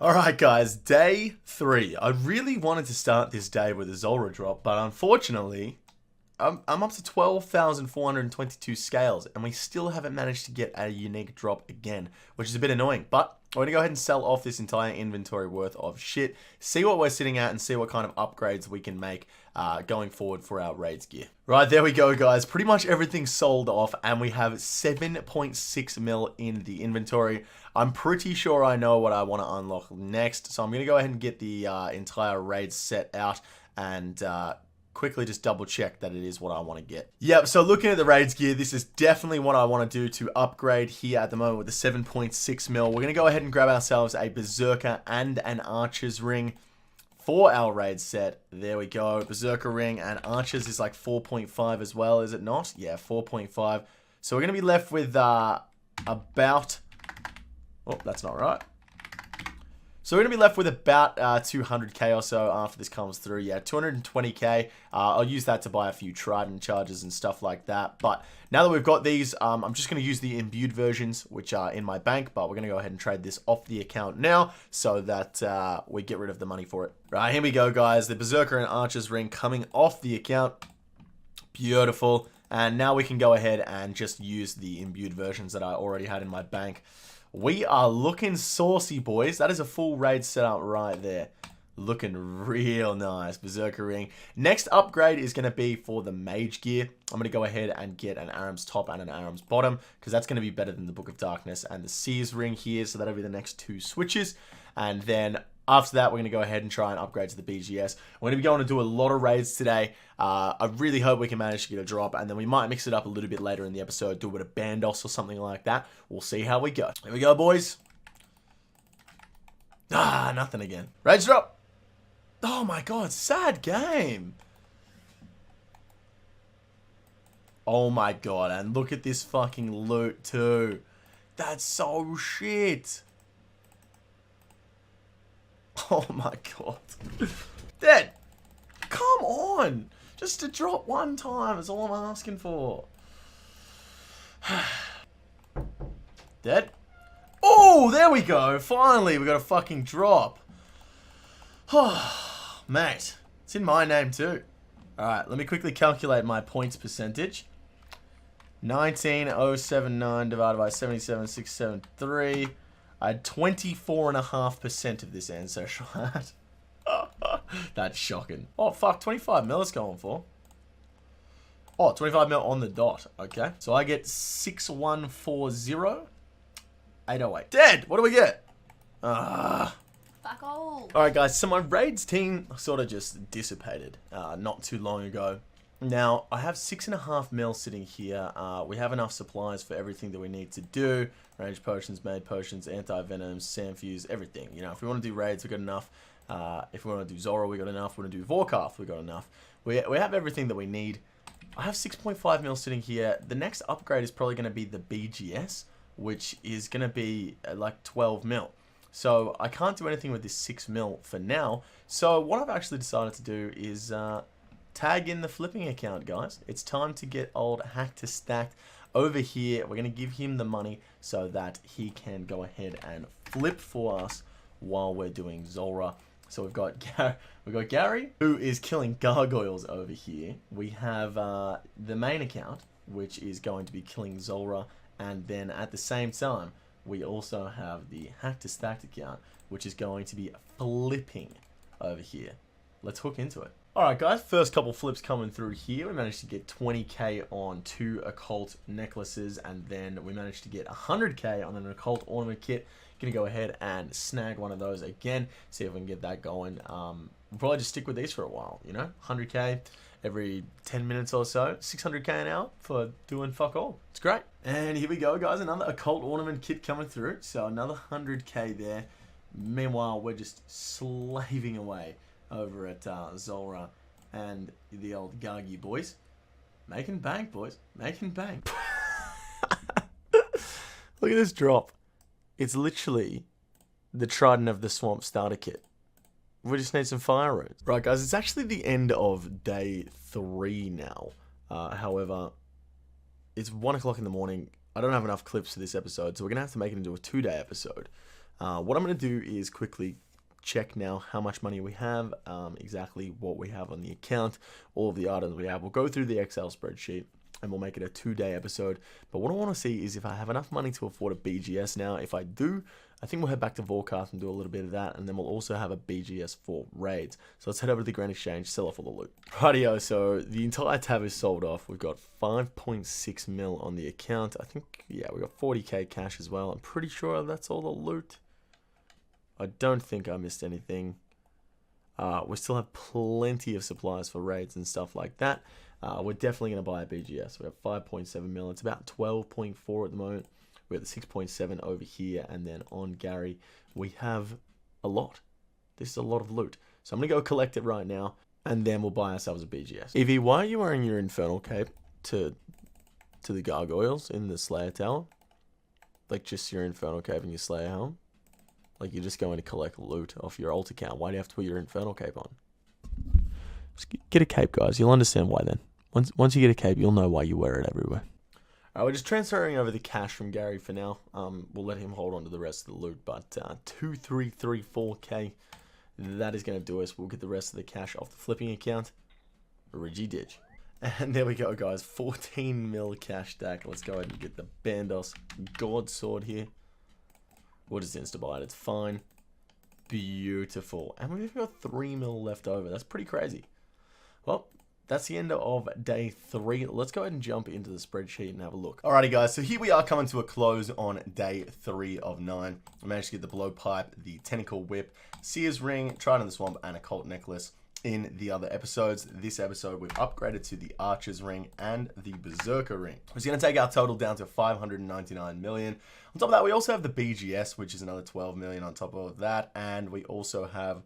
Alright guys, day 3. I really wanted to start this day with a Zulrah drop, but unfortunately, I'm up to 12,422 scales, and we still haven't managed to get a unique drop again, which is a bit annoying, but we're going to go ahead and sell off this entire inventory worth of shit, see what we're sitting at, and see what kind of upgrades we can make going forward for our raids gear. Right, there we go, guys. Pretty much everything's sold off, and we have 7.6 mil in the inventory. I'm pretty sure I know what I want to unlock next, so I'm going to go ahead and get the entire raid set out and quickly just double check that it is what I want to get. Yep, so looking at the raids gear, this is definitely what I want to do to upgrade here at the moment with the 7.6 mil. We're going to go ahead and grab ourselves a berserker and an archer's ring for our raid set. There we go. Berserker ring and archers is like 4.5 as well, is it not? Yeah, 4.5. So we're going to be left with about... Oh, that's not right. So we're going to be left with about 200k or so after this comes through. Yeah, 220k. I'll use that to buy a few trident charges and stuff like that. But now that we've got these, I'm just going to use the imbued versions, which are in my bank. But we're going to go ahead and trade this off the account now so that we get rid of the money for it. Right, here we go, guys. The Berserker and Archer's ring coming off the account. Beautiful. And now we can go ahead and just use the imbued versions that I already had in my bank. We are looking saucy, boys. That is a full raid setup right there. Looking real nice. Berserker ring. Next upgrade is going to be for the mage gear. I'm going to go ahead and get an Aram's top and an Aram's bottom, because that's going to be better than the Book of Darkness and the Seer's ring here. So that'll be the next two switches. And then after that, we're going to go ahead and try and upgrade to the BGS. We're going to be going to do a lot of raids today. I really hope we can manage to get a drop, and then we might mix it up a little bit later in the episode, do a bit of Bandos or something like that. We'll see how we go. Here we go, boys. Ah, nothing again. Raids drop. Oh my god, sad game. Oh my god, and look at this fucking loot too. That's so shit. Oh my god. Dead. Come on. Just to drop one time is all I'm asking for. Dead. Oh, there we go. Finally, we got a fucking drop. Oh, mate. It's in my name too. Alright, let me quickly calculate my points percentage. 19,079 divided by 77,673. I had 24.5% of this ancestral hat. That's shocking. Oh, fuck. 25 mil is going for. Oh, 25 mil on the dot. Okay. So I get 6140. 808. Dead! What do we get? Fuck all. Alright, guys. So my raids team sort of just dissipated not too long ago. Now, I have 6.5 mil sitting here. We have enough supplies for everything that we need to do. Range potions, made potions, anti-venoms, sandfuse, everything. You know, if we want to do raids, we got enough. If we want to do Zulrah, we got enough. We want to do Vorkarth, we got enough. We have everything that we need. I have 6.5 mil sitting here. The next upgrade is probably going to be the BGS, which is going to be like 12 mil. So I can't do anything with this 6 mil for now. So what I've actually decided to do is tag in the flipping account, guys. It's time to get old Hack to Stacked over here. We're going to give him the money so that he can go ahead and flip for us while we're doing Zulrah. So we've got Gary, who is killing gargoyles over here. We have the main account, which is going to be killing Zulrah. And then at the same time, we also have the Hack to Stacked account, which is going to be flipping over here. Let's hook into it. Alright guys, first couple flips coming through here. We managed to get 20k on 2 occult necklaces, and then we managed to get 100k on an occult ornament kit. Gonna go ahead and snag one of those again, see if we can get that going. We'll probably just stick with these for a while, you know? 100k every 10 minutes or so, 600k an hour for doing fuck all. It's great. And here we go, guys, another occult ornament kit coming through, so another 100k there. Meanwhile, we're just slaving away over at Zulrah and the old Gargi boys. Making bank, boys. Making bank. Look at this drop. It's literally the Trident of the Swamp starter kit. We just need some fire runes. Right, guys, it's actually the end of day 3 now. However, it's 1 o'clock in the morning. I don't have enough clips for this episode, so we're going to have to make it into a 2-day episode. What I'm going to do is quickly check now how much money we have, exactly what we have on the account, all of the items we have. We'll go through the Excel spreadsheet and we'll make it a 2-day episode. But what I want to see is if I have enough money to afford a BGS now. If I do, I think we'll head back to Vorkath and do a little bit of that, and then we'll also have a BGS for raids. So let's head over to the Grand Exchange, sell off all the loot. Rightio, so the entire tab is sold off. We've got 5.6 mil on the account. I think, yeah, we got 40k cash as well. I'm pretty sure that's all the loot. I don't think I missed anything. We still have plenty of supplies for raids and stuff like that. We're definitely going to buy a BGS. We have 5.7 mil. It's about 12.4 at the moment. We're at the 6.7 over here. And then on Gary, we have a lot. This is a lot of loot. So I'm going to go collect it right now. And then we'll buy ourselves a BGS. Evie, why are you wearing your Infernal Cape to the gargoyles in the Slayer Tower? Like just your Infernal Cape and your Slayer helm? Like you're just going to collect loot off your alt account. Why do you have to put your Infernal Cape on? Just get a cape, guys. You'll understand why then. Once you get a cape, you'll know why you wear it everywhere. Alright, we're just transferring over the cash from Gary for now. We'll let him hold on to the rest of the loot. But 2334k, that is going to do us. We'll get the rest of the cash off the flipping account. Reggie Ditch. And there we go, guys. 14 mil cash stack. Let's go ahead and get the Bandos godsword here. We'll just insta-buy it. It's fine. Beautiful. And we've got 3 mil left over. That's pretty crazy. Well, that's the end of day 3. Let's go ahead and jump into the spreadsheet and have a look. Alrighty, guys. So here we are coming to a close on day 3 of 9. I managed to get the blowpipe, the tentacle whip, Seer's ring, Trident in the Swamp, and a cult necklace. In the other episodes, this episode we've upgraded to the Archer's ring and the Berserker ring. It's going to take our total down to 599 million. On top of that, we also have the BGS, which is another 12 million on top of that, and we also have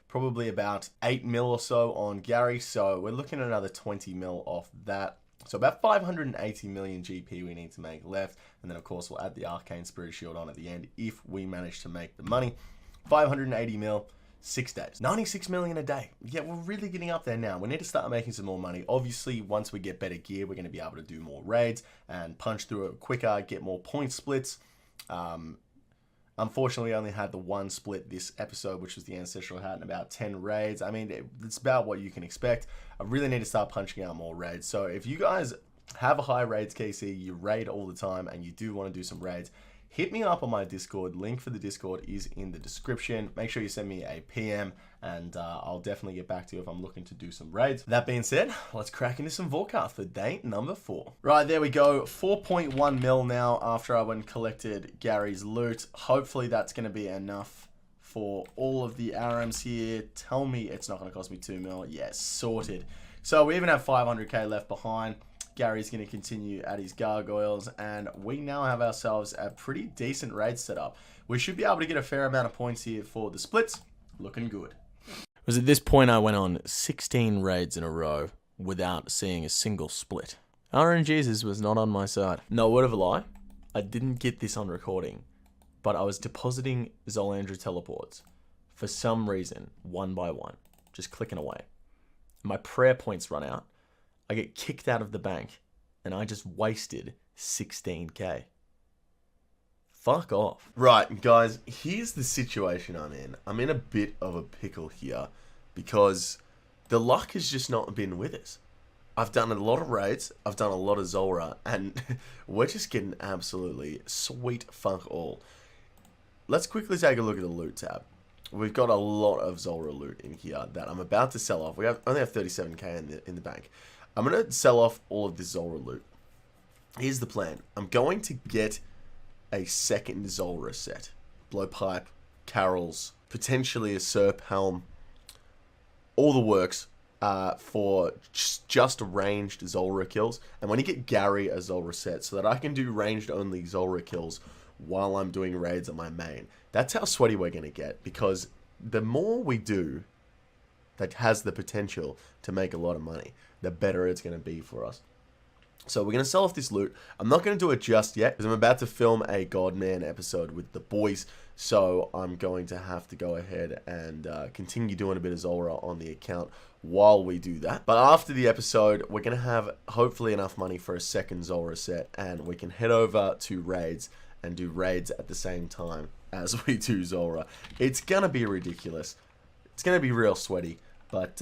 probably about 8 mil or so on Gary, so we're looking at another 20 mil off that. So about 580 million GP we need to make left, and then of course we'll add the Arcane Spirit Shield on at the end if we manage to make the money. 580 mil. 6 days. 96 million a day. Yeah, we're really getting up there now. We need to start making some more money. Obviously, once we get better gear, we're going to be able to do more raids and punch through it quicker, get more point splits. Unfortunately, I only had the 1 split this episode, which was the Ancestral Hat, and about 10 raids. I mean, it's about what you can expect. I really need to start punching out more raids. So if you guys have a high raids KC, you raid all the time, and you do want to do some raids, hit me up on my Discord. Link for the Discord is in the description. Make sure you send me a PM, and I'll definitely get back to you if I'm looking to do some raids. That being said, let's crack into some Vorkath for day number 4. Right, there we go. 4.1 mil now after I went and collected Gary's loot. Hopefully that's going to be enough for all of the ARAMs here. Tell me it's not going to cost me 2 mil. Yes, sorted. So we even have 500k left behind. Gary's going to continue at his gargoyles, and we now have ourselves a pretty decent raid setup. We should be able to get a fair amount of points here for the splits. Looking good. It was at this point I went on 16 raids in a row without seeing a single split. RNGesus was not on my side. No word of a lie, I didn't get this on recording, but I was depositing Zolandra teleports for some reason, one by one, just clicking away. My prayer points run out. I get kicked out of the bank, and I just wasted 16k. Fuck off. Right, guys, here's the situation I'm in. I'm in a bit of a pickle here, because the luck has just not been with us. I've done a lot of raids, I've done a lot of Zulrah, and we're just getting absolutely sweet fuck all. Let's quickly take a look at the loot tab. We've got a lot of Zulrah loot in here that I'm about to sell off. We only have 37k in the bank. I'm going to sell off all of this Zulrah loot. Here's the plan. I'm going to get a second Zulrah set. Blowpipe, carols, potentially a Serp helm. All the works for just ranged Zulrah kills. And when you get Gary a Zulrah set so that I can do ranged only Zulrah kills while I'm doing raids on my main. That's how sweaty we're going to get, because the more we do that has the potential to make a lot of money, the better it's going to be for us. So we're going to sell off this loot. I'm not going to do it just yet, because I'm about to film a Godman episode with the boys. So I'm going to have to go ahead and continue doing a bit of Zulrah on the account while we do that. But after the episode, we're going to have hopefully enough money for a second Zulrah set, and we can head over to raids and do raids at the same time as we do Zora. It's going to be ridiculous. It's going to be real sweaty, but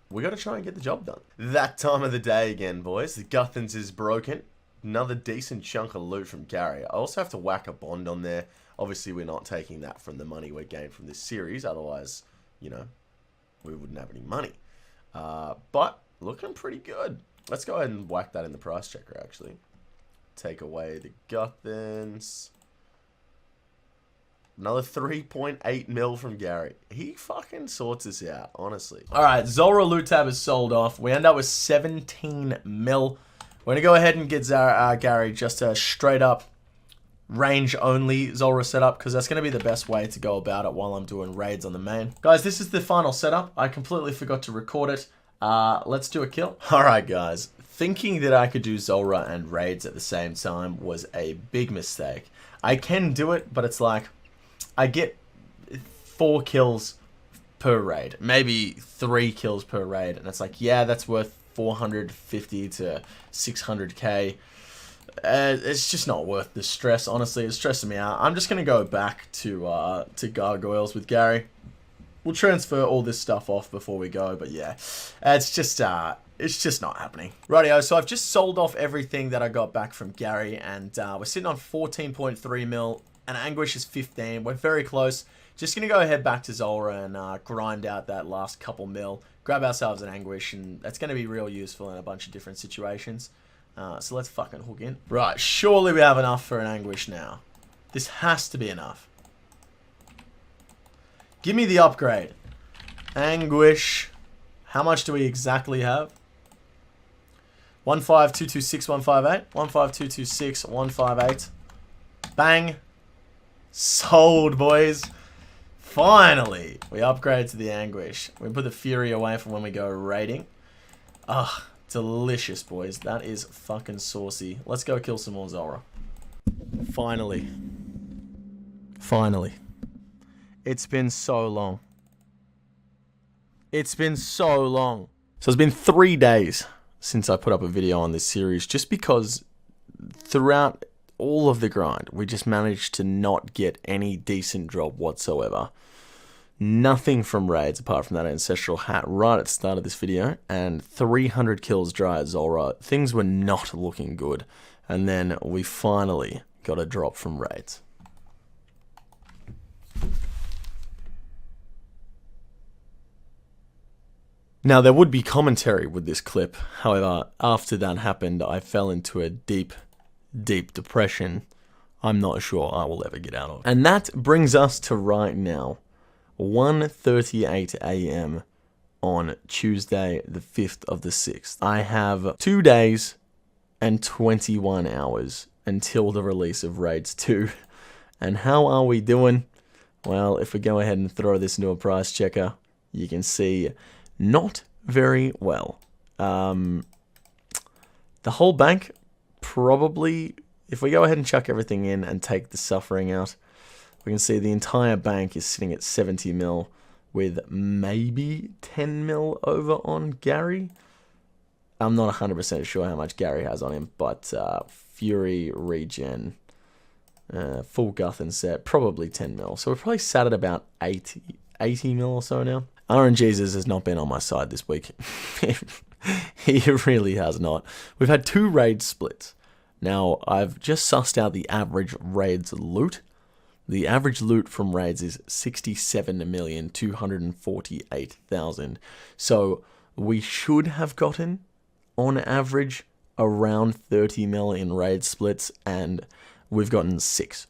we got to try and get the job done. That time of the day again, boys. The Guthans is broken. Another decent chunk of loot from Gary. I also have to whack a bond on there. Obviously, we're not taking that from the money we gained from this series. Otherwise, you know, we wouldn't have any money. But looking pretty good. Let's go ahead and whack that in the price checker, actually. Take away the Guthans. Another 3.8 mil from Gary. He fucking sorts us out, honestly. Alright, Zora loot tab is sold off. We end up with 17 mil. We're going to go ahead and get Gary just a straight up range only Zora setup, because that's going to be the best way to go about it while I'm doing raids on the main. Guys, this is the final setup. I completely forgot to record it. Let's do a kill. Alright guys, thinking that I could do Zora and raids at the same time was a big mistake. I can do it, but it's like, I get 4 kills per raid, maybe 3 kills per raid, and it's like, yeah, that's worth 450 to 600k. It's just not worth the stress, honestly. It's stressing me out. I'm just going to go back to Gargoyles with Gary. We'll transfer all this stuff off before we go, but yeah, it's just not happening. Rightio, so I've just sold off everything that I got back from Gary, and we're sitting on 14.3 mil, and Anguish is 15. We're very close. Just going to go ahead back to Zora and grind out that last couple mil, grab ourselves an Anguish, and that's going to be real useful in a bunch of different situations. So let's fucking hook in. Right, surely we have enough for an Anguish now. This has to be enough. Give me the upgrade. Anguish. How much do we exactly have? 15226 158. 15226 158. Bang. Sold, boys. Finally. We upgrade to the Anguish. We put the Fury away from when we go raiding. Ugh. Delicious, boys. That is fucking saucy. Let's go kill some more Zora. Finally. Finally. It's been so long. It's been so long. So it's been 3 days since I put up a video on this series, just because throughout all of the grind, we just managed to not get any decent drop whatsoever. Nothing from raids apart from that ancestral hat right at the start of this video, and 300 kills dry at Zora. Things were not looking good, and then we finally got a drop from raids. Now, there would be commentary with this clip. However, after that happened, I fell into a deep, deep depression I'm not sure I will ever get out of. And that brings us to right now, 1:38 a.m. on Tuesday, the 5th of the 6th. I have 2 days and 21 hours until the release of Raids 2. And how are we doing? Well, if we go ahead and throw this into a price checker, you can see not very well. The whole bank, probably, if we go ahead and chuck everything in and take the suffering out, we can see the entire bank is sitting at 70 mil with maybe 10 mil over on Gary. I'm not 100% sure how much Gary has on him, but Fury, Regen, full Guthan set, probably 10 mil. So we're probably sat at about 80 mil or so now. RNGesus has not been on my side this week. He really has not. We've had 2 raid splits. Now, I've just sussed out the average raids loot. The average loot from raids is 67,248,000. So we should have gotten, on average, around 30 mil in raid splits, and we've gotten 6.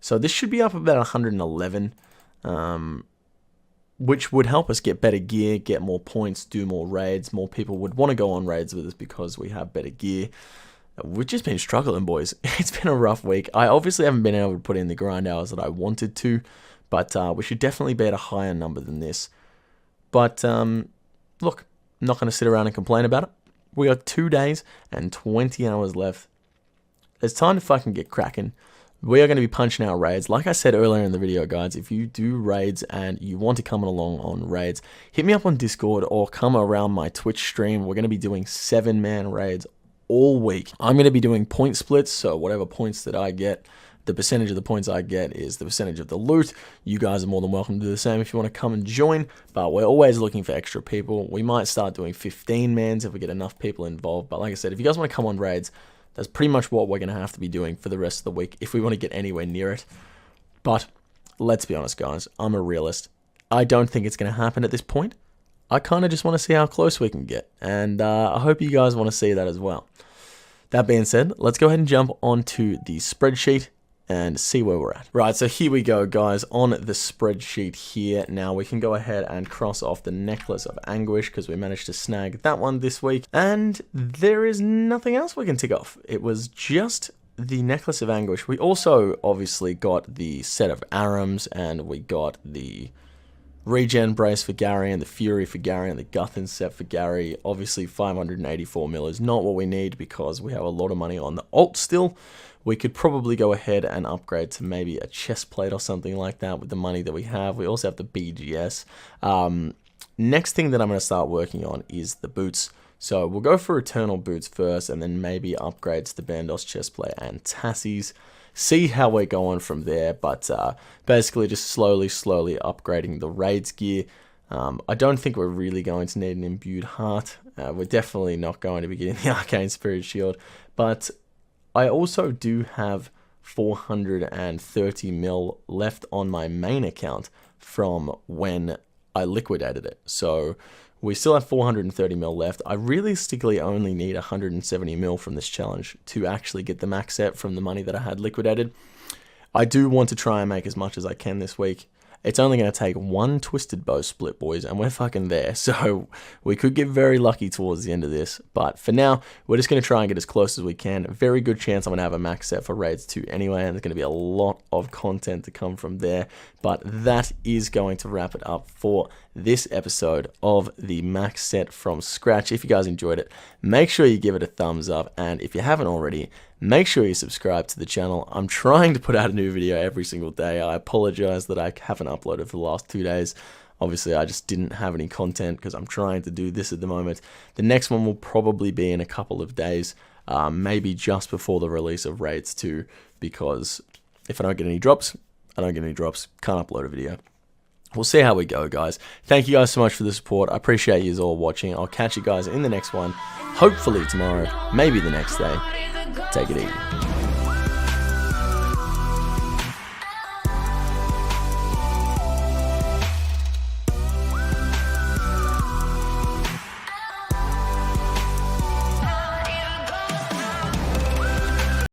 So this should be up about 111, which would help us get better gear, get more points, do more raids. More people would want to go on raids with us because we have better gear. We've just been struggling, boys. It's been a rough week. I obviously haven't been able to put in the grind hours that I wanted to, but we should definitely be at a higher number than this. But, look, I'm not going to sit around and complain about it. We got 2 days and 20 hours left. It's time to fucking get cracking. We are going to be punching out raids. Like I said earlier in the video, guys, if you do raids and you want to come along on raids, hit me up on Discord or come around my Twitch stream. We're going to be doing 7-man raids all week. I'm going to be doing point splits, so whatever points that I get, the percentage of the points I get is the percentage of the loot. You guys are more than welcome to do the same if you want to come and join, but we're always looking for extra people. We might start doing 15-mans if we get enough people involved, but like I said, if you guys want to come on raids, that's pretty much what we're going to have to be doing for the rest of the week if we want to get anywhere near it. But let's be honest, guys, I'm a realist. I don't think it's going to happen at this point. I kind of just want to see how close we can get, and I hope you guys want to see that as well. That being said, let's go ahead and jump onto the spreadsheet and see where we're at. Right, so here we go, guys, on the spreadsheet here. Now we can go ahead and cross off the necklace of anguish because we managed to snag that one this week, and there is nothing else we can tick off. It was just the necklace of anguish. We also obviously got the set of arams, and we got the regen brace for Gary, and the fury for Gary, and the Guthin set for Gary. Obviously 584 mil is not what we need because we have a lot of money on the alt still. We could probably go ahead and upgrade to maybe a chest plate or something like that with the money that we have. We also have the BGS. Next thing that I'm going to start working on is the boots. So we'll go for Eternal Boots first, and then maybe upgrades to Bandos chestplate and Tassies. See how we're going from there, but basically just slowly upgrading the raids gear. I don't think we're really going to need an imbued heart. We're definitely not going to be getting the Arcane Spirit Shield, but I also do have 430 mil left on my main account from when I liquidated it. So we still have 430 mil left. I realistically only need 170 mil from this challenge to actually get the max set from the money that I had liquidated. I do want to try and make as much as I can this week. It's only going to take one Twisted Bow split, boys, and we're fucking there. So we could get very lucky towards the end of this. But for now, we're just going to try and get as close as we can. Very good chance I'm going to have a max set for Raids 2 anyway, and there's going to be a lot of content to come from there. But that is going to wrap it up for this episode of the max set from scratch. If you guys enjoyed it, make sure you give it a thumbs up. And if you haven't already, make sure you subscribe to the channel. I'm trying to put out a new video every single day. I apologize that I haven't uploaded for the last 2 days. Obviously, I just didn't have any content because I'm trying to do this at the moment. The next one will probably be in a couple of days, maybe just before the release of Raids 2, because if I don't get any drops, I don't get any drops. Can't upload a video. We'll see how we go, guys. Thank you guys so much for the support. I appreciate you all watching. I'll catch you guys in the next one, hopefully tomorrow, maybe the next day. Take it easy.